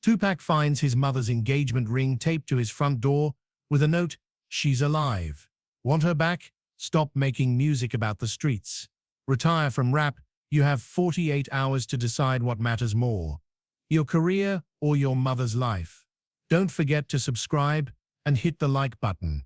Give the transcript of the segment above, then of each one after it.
Tupac finds his mother's engagement ring taped to his front door with a note, "She's alive. Want her back? Stop making music about the streets. Retire from rap. You have 48 hours to decide what matters more, your career or your mother's life." Don't forget to subscribe and hit the like button.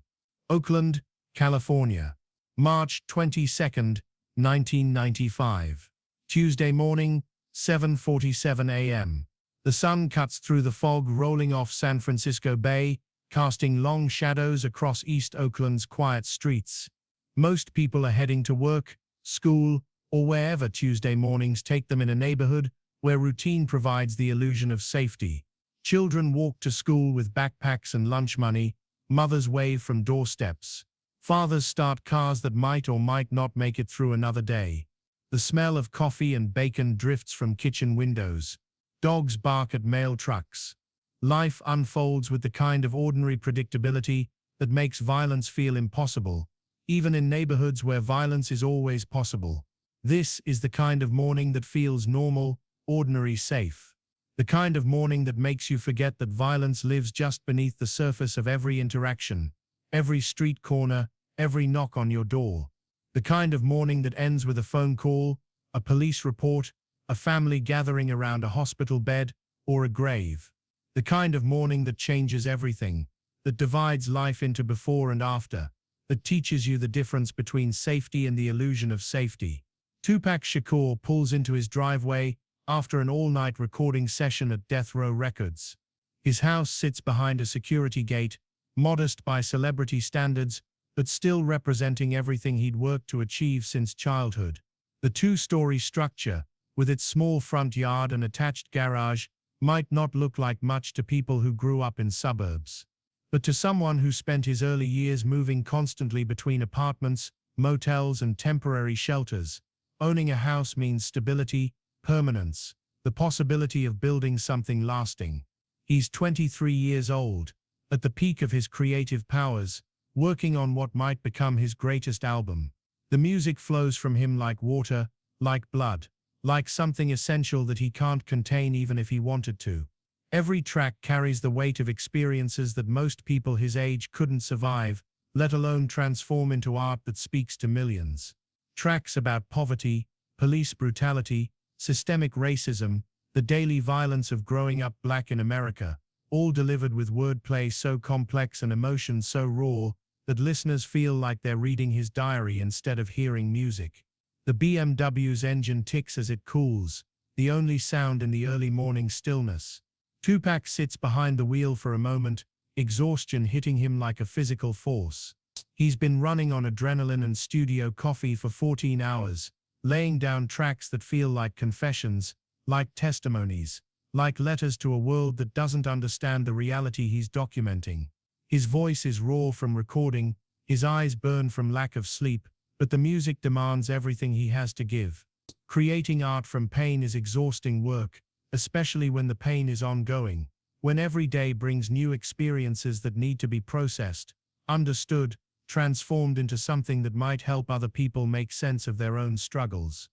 Oakland, California, March 22nd, 1995. Tuesday morning, 7:47 a.m. The sun cuts through the fog rolling off San Francisco Bay, casting long shadows across East Oakland's quiet streets. Most people are heading to work, school, or wherever Tuesday mornings take them in a neighborhood where routine provides the illusion of safety. Children walk to school with backpacks and lunch money, mothers wave from doorsteps. Fathers start cars that might or might not make it through another day. The smell of coffee and bacon drifts from kitchen windows. Dogs bark at mail trucks. Life unfolds with the kind of ordinary predictability that makes violence feel impossible, even in neighborhoods where violence is always possible. This is the kind of morning that feels normal, ordinary, safe. The kind of morning that makes you forget that violence lives just beneath the surface of every interaction, every street corner, every knock on your door. The kind of morning that ends with a phone call, a police report, a family gathering around a hospital bed, or a grave. The kind of morning that changes everything, that divides life into before and after, that teaches you the difference between safety and the illusion of safety. Tupac Shakur pulls into his driveway after an all-night recording session at Death Row Records. His house sits behind a security gate, modest by celebrity standards, but still representing everything he'd worked to achieve since childhood. The two-story structure, with its small front yard and attached garage, might not look like much to people who grew up in suburbs. But to someone who spent his early years moving constantly between apartments, motels, and temporary shelters, owning a house means stability, permanence, the possibility of building something lasting. He's 23 years old, at the peak of his creative powers, working on what might become his greatest album. The music flows from him like water, like blood, like something essential that he can't contain even if he wanted to. Every track carries the weight of experiences that most people his age couldn't survive, let alone transform into art that speaks to millions. Tracks about poverty, police brutality, systemic racism, the daily violence of growing up black in America, all delivered with wordplay so complex and emotion so raw that listeners feel like they're reading his diary instead of hearing music. The BMW's engine ticks as it cools, the only sound in the early morning stillness. Tupac sits behind the wheel for a moment, exhaustion hitting him like a physical force. He's been running on adrenaline and studio coffee for 14 hours, laying down tracks that feel like confessions, like testimonies, like letters to a world that doesn't understand the reality he's documenting. His voice is raw from recording, his eyes burn from lack of sleep, but the music demands everything he has to give. Creating art from pain is exhausting work, especially when the pain is ongoing, when every day brings new experiences that need to be processed, understood, transformed into something that might help other people make sense of their own struggles.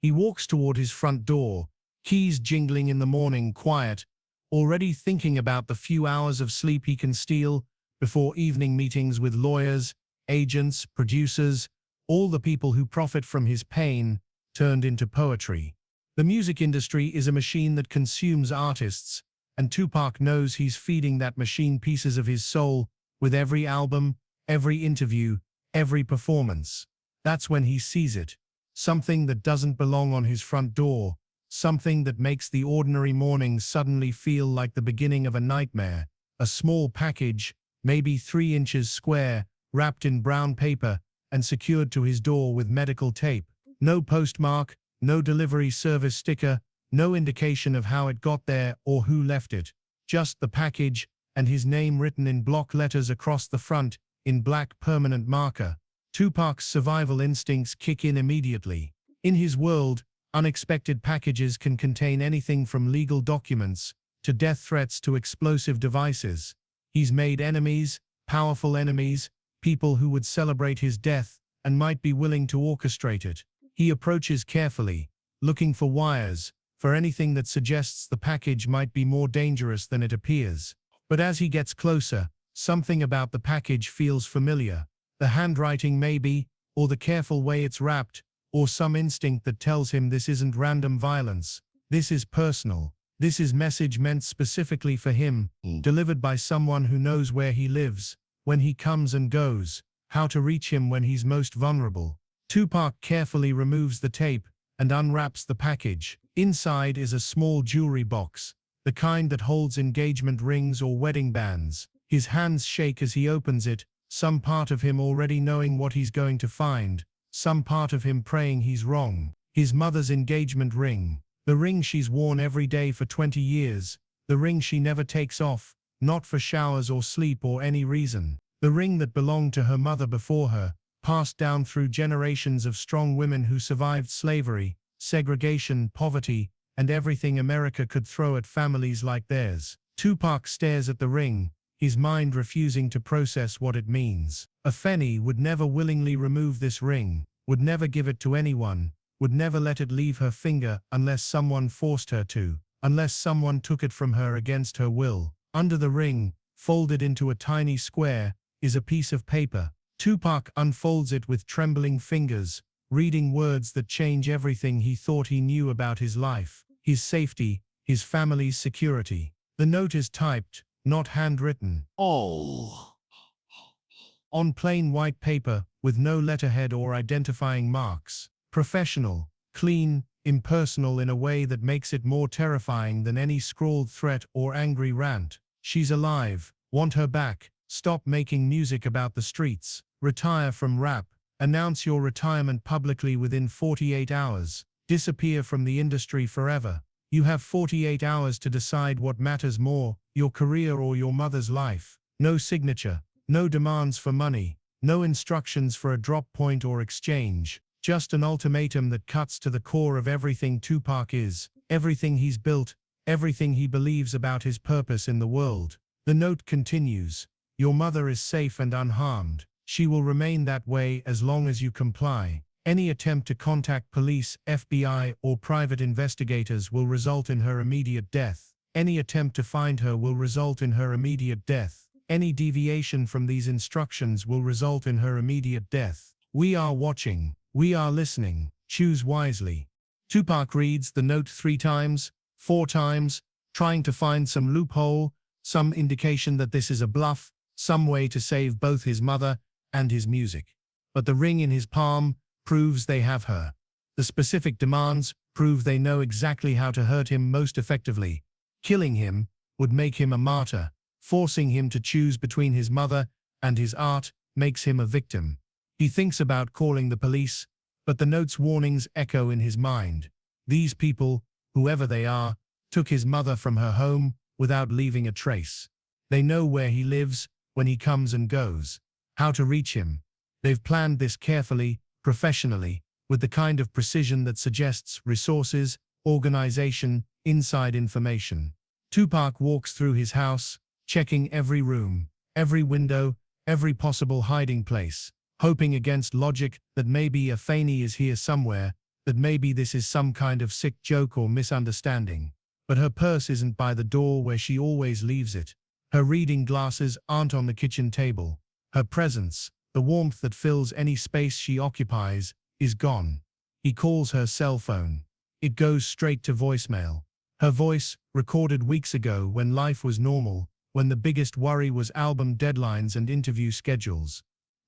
He walks toward his front door, keys jingling in the morning, quiet, already thinking about the few hours of sleep he can steal before evening meetings with lawyers, agents, producers, all the people who profit from his pain turned into poetry. The music industry is a machine that consumes artists, and Tupac knows he's feeding that machine pieces of his soul with every album, every interview, every performance. That's when he sees it. Something that doesn't belong on his front door, something that makes the ordinary morning suddenly feel like the beginning of a nightmare. A small package, maybe 3 inches square, wrapped in brown paper, and secured to his door with medical tape. No postmark, no delivery service sticker, no indication of how it got there or who left it. Just the package, and his name written in block letters across the front, in black permanent marker. Tupac's survival instincts kick in immediately. In his world, unexpected packages can contain anything from legal documents, to death threats to explosive devices. He's made enemies, powerful enemies, people who would celebrate his death and might be willing to orchestrate it. He approaches carefully, looking for wires, for anything that suggests the package might be more dangerous than it appears. But as he gets closer, something about the package feels familiar. The handwriting maybe, or the careful way it's wrapped, or some instinct that tells him this isn't random violence. This is personal. This is message meant specifically for him, delivered by someone who knows where he lives, when he comes and goes, how to reach him when he's most vulnerable. Tupac carefully removes the tape and unwraps the package. Inside is a small jewelry box, the kind that holds engagement rings or wedding bands. His hands shake as he opens it, some part of him already knowing what he's going to find, some part of him praying he's wrong. His mother's engagement ring, the ring she's worn every day for 20 years, the ring she never takes off, not for showers or sleep or any reason. The ring that belonged to her mother before her, passed down through generations of strong women who survived slavery, segregation, poverty, and everything America could throw at families like theirs. Tupac stares at the ring, his mind refusing to process what it means. A Feni would never willingly remove this ring, would never give it to anyone, would never let it leave her finger unless someone forced her to, unless someone took it from her against her will. Under the ring, folded into a tiny square, is a piece of paper. Tupac unfolds it with trembling fingers, reading words that change everything he thought he knew about his life, his safety, his family's security. The note is typed, not handwritten. On plain white paper, with no letterhead or identifying marks. Professional, clean, impersonal in a way that makes it more terrifying than any scrawled threat or angry rant. She's alive, want her back, stop making music about the streets, retire from rap, announce your retirement publicly within 48 hours, disappear from the industry forever. You have 48 hours to decide what matters more, your career or your mother's life. No signature, no demands for money, no instructions for a drop point or exchange, just an ultimatum that cuts to the core of everything Tupac is, everything he's built, everything he believes about his purpose in the world. The note continues, your mother is safe and unharmed. She will remain that way as long as you comply. Any attempt to contact police, FBI, or private investigators will result in her immediate death. Any attempt to find her will result in her immediate death. Any deviation from these instructions will result in her immediate death. We are watching. We are listening. Choose wisely. Tupac reads the note 3 times, 4 times, trying to find some loophole, some indication that this is a bluff, some way to save both his mother and his music. But the ring in his palm proves they have her. The specific demands prove they know exactly how to hurt him most effectively. Killing him would make him a martyr. Forcing him to choose between his mother and his art makes him a victim. He thinks about calling the police, but the note's warnings echo in his mind. These people, whoever they are, took his mother from her home without leaving a trace. They know where he lives, when he comes and goes, how to reach him. They've planned this carefully, professionally, with the kind of precision that suggests resources, organization, inside information. Tupac walks through his house, checking every room, every window, every possible hiding place, hoping against logic that maybe a Feni is here somewhere, that maybe this is some kind of sick joke or misunderstanding. But her purse isn't by the door where she always leaves it. Her reading glasses aren't on the kitchen table. Her presence, the warmth that fills any space she occupies, is gone. He calls her cell phone. It goes straight to voicemail. Her voice, recorded weeks ago when life was normal, when the biggest worry was album deadlines and interview schedules.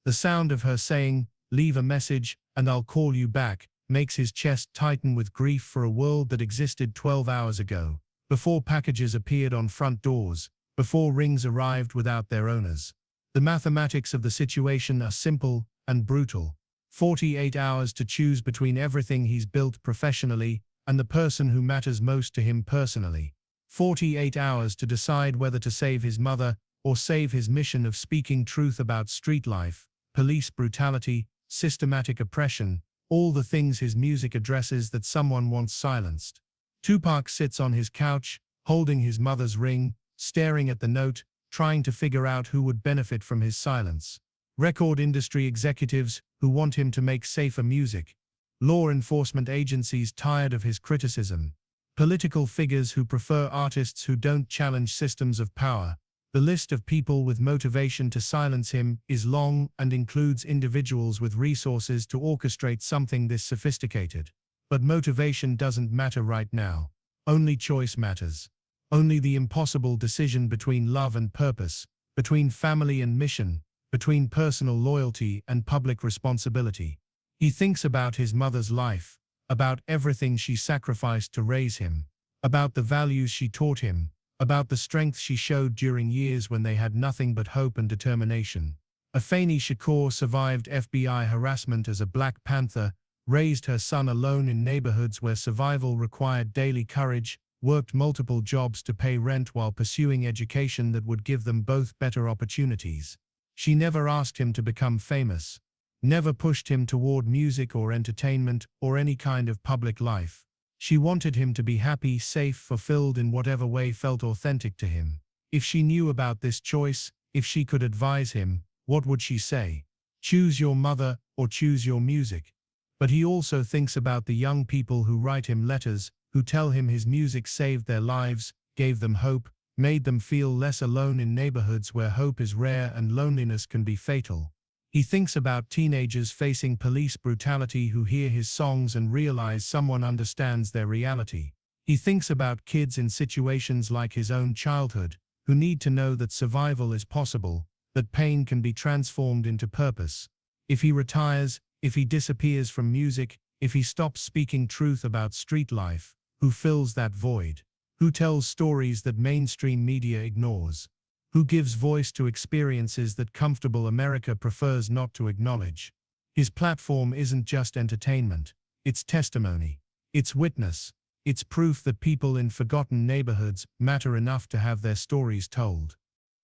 The sound of her saying, "Leave a message, and I'll call you back," makes his chest tighten with grief for a world that existed 12 hours ago, before packages appeared on front doors, before rings arrived without their owners. The mathematics of the situation are simple and brutal. 48 hours to choose between everything he's built professionally and the person who matters most to him personally. 48 hours to decide whether to save his mother or save his mission of speaking truth about street life, police brutality, systematic oppression, all the things his music addresses that someone wants silenced. Tupac sits on his couch, holding his mother's ring, staring at the note, trying to figure out who would benefit from his silence. Record industry executives who want him to make safer music. Law enforcement agencies tired of his criticism. Political figures who prefer artists who don't challenge systems of power. The list of people with motivation to silence him is long and includes individuals with resources to orchestrate something this sophisticated. But motivation doesn't matter right now. Only choice matters. Only the impossible decision between love and purpose, between family and mission, between personal loyalty and public responsibility. He thinks about his mother's life, about everything she sacrificed to raise him, about the values she taught him, about the strength she showed during years when they had nothing but hope and determination. Afeni Shakur survived FBI harassment as a Black Panther, raised her son alone in neighborhoods where survival required daily courage, worked multiple jobs to pay rent while pursuing education that would give them both better opportunities. She never asked him to become famous, never pushed him toward music or entertainment or any kind of public life. She wanted him to be happy, safe, fulfilled in whatever way felt authentic to him. If she knew about this choice, if she could advise him, what would she say? Choose your mother or choose your music. But he also thinks about the young people who write him letters, who tell him his music saved their lives, gave them hope, made them feel less alone in neighborhoods where hope is rare and loneliness can be fatal. He thinks about teenagers facing police brutality who hear his songs and realize someone understands their reality. He thinks about kids in situations like his own childhood, who need to know that survival is possible, that pain can be transformed into purpose. If he retires, if he disappears from music, if he stops speaking truth about street life, who fills that void? Who tells stories that mainstream media ignores? Who gives voice to experiences that comfortable America prefers not to acknowledge? His platform isn't just entertainment, it's testimony, it's witness, it's proof that people in forgotten neighborhoods matter enough to have their stories told.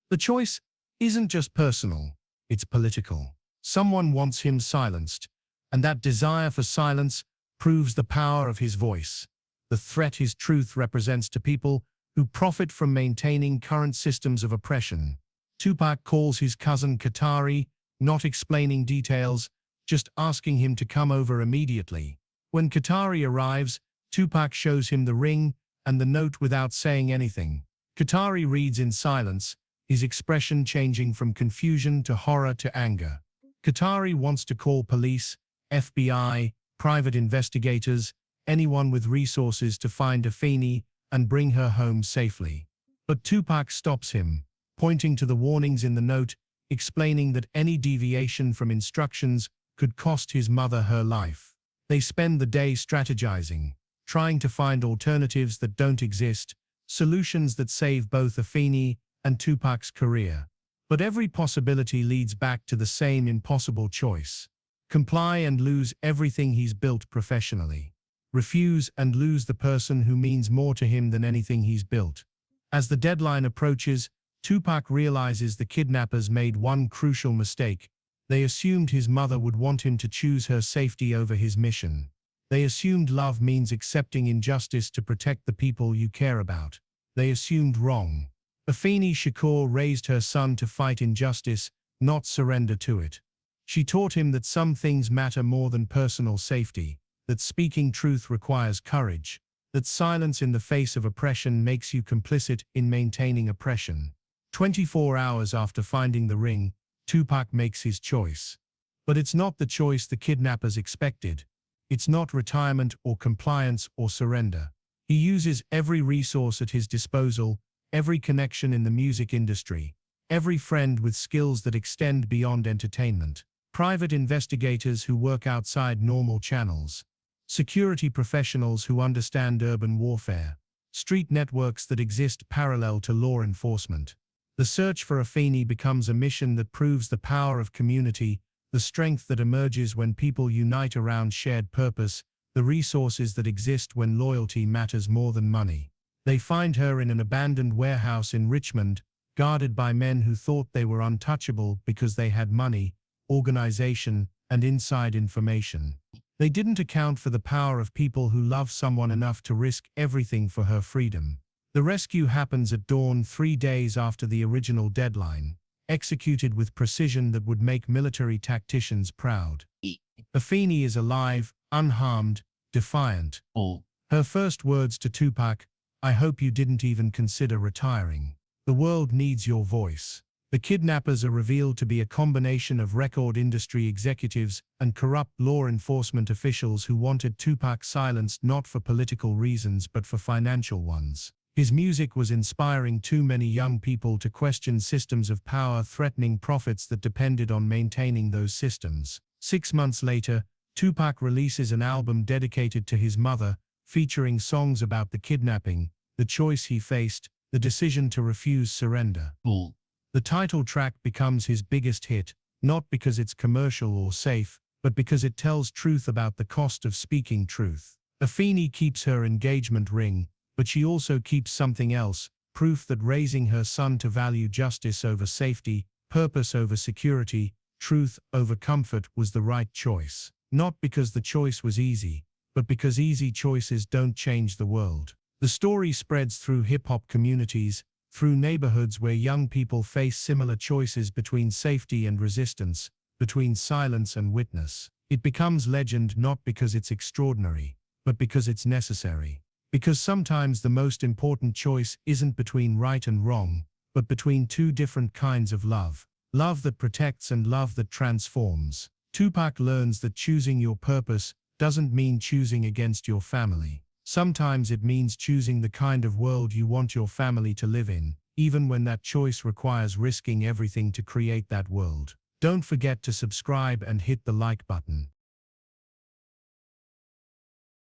The choice isn't just personal, it's political. Someone wants him silenced, and that desire for silence proves the power of his voice, the threat his truth represents to people who profit from maintaining current systems of oppression. Tupac calls his cousin Qatari, not explaining details, just asking him to come over immediately. When Qatari arrives, Tupac shows him the ring and the note without saying anything. Qatari reads in silence, his expression changing from confusion to horror to anger. Qatari wants to call police, FBI, private investigators, anyone with resources to find Afeni and bring her home safely. But Tupac stops him, pointing to the warnings in the note, explaining that any deviation from instructions could cost his mother her life. They spend the day strategizing, trying to find alternatives that don't exist, solutions that save both Afeni and Tupac's career. But every possibility leads back to the same impossible choice. Comply and lose everything he's built professionally. Refuse and lose the person who means more to him than anything he's built. As the deadline approaches, Tupac realizes the kidnappers made one crucial mistake. They assumed his mother would want him to choose her safety over his mission. They assumed love means accepting injustice to protect the people you care about. They assumed wrong. Afeni Shakur raised her son to fight injustice, not surrender to it. She taught him that some things matter more than personal safety, that speaking truth requires courage, that silence in the face of oppression makes you complicit in maintaining oppression. 24 hours after finding the ring, Tupac makes his choice. But it's not the choice the kidnappers expected. It's not retirement or compliance or surrender. He uses every resource at his disposal, every connection in the music industry, every friend with skills that extend beyond entertainment, private investigators who work outside normal channels, security professionals who understand urban warfare, street networks that exist parallel to law enforcement. The search for Afeni becomes a mission that proves the power of community, the strength that emerges when people unite around shared purpose, the resources that exist when loyalty matters more than money. They find her in an abandoned warehouse in Richmond, guarded by men who thought they were untouchable because they had money, organization, and inside information. They didn't account for the power of people who love someone enough to risk everything for her freedom. The rescue happens at dawn 3 days after the original deadline, executed with precision that would make military tacticians proud. Afeni is alive, unharmed, defiant. Her first words to Tupac, "I hope you didn't even consider retiring. The world needs your voice." The kidnappers are revealed to be a combination of record industry executives and corrupt law enforcement officials who wanted Tupac silenced not for political reasons but for financial ones. His music was inspiring too many young people to question systems of power, threatening profits that depended on maintaining those systems. 6 months later, Tupac releases an album dedicated to his mother, featuring songs about the kidnapping, the choice he faced, the decision to refuse surrender. The title track becomes his biggest hit, not because it's commercial or safe, but because it tells truth about the cost of speaking truth. Afeni keeps her engagement ring, but she also keeps something else, proof that raising her son to value justice over safety, purpose over security, truth over comfort was the right choice. Not because the choice was easy, but because easy choices don't change the world. The story spreads through hip-hop communities, through neighborhoods where young people face similar choices between safety and resistance, between silence and witness. It becomes legend not because it's extraordinary, but because it's necessary. Because sometimes the most important choice isn't between right and wrong, but between two different kinds of love. Love that protects and love that transforms. Tupac learns that choosing your purpose doesn't mean choosing against your family. Sometimes it means choosing the kind of world you want your family to live in, even when that choice requires risking everything to create that world. Don't forget to subscribe and hit the like button.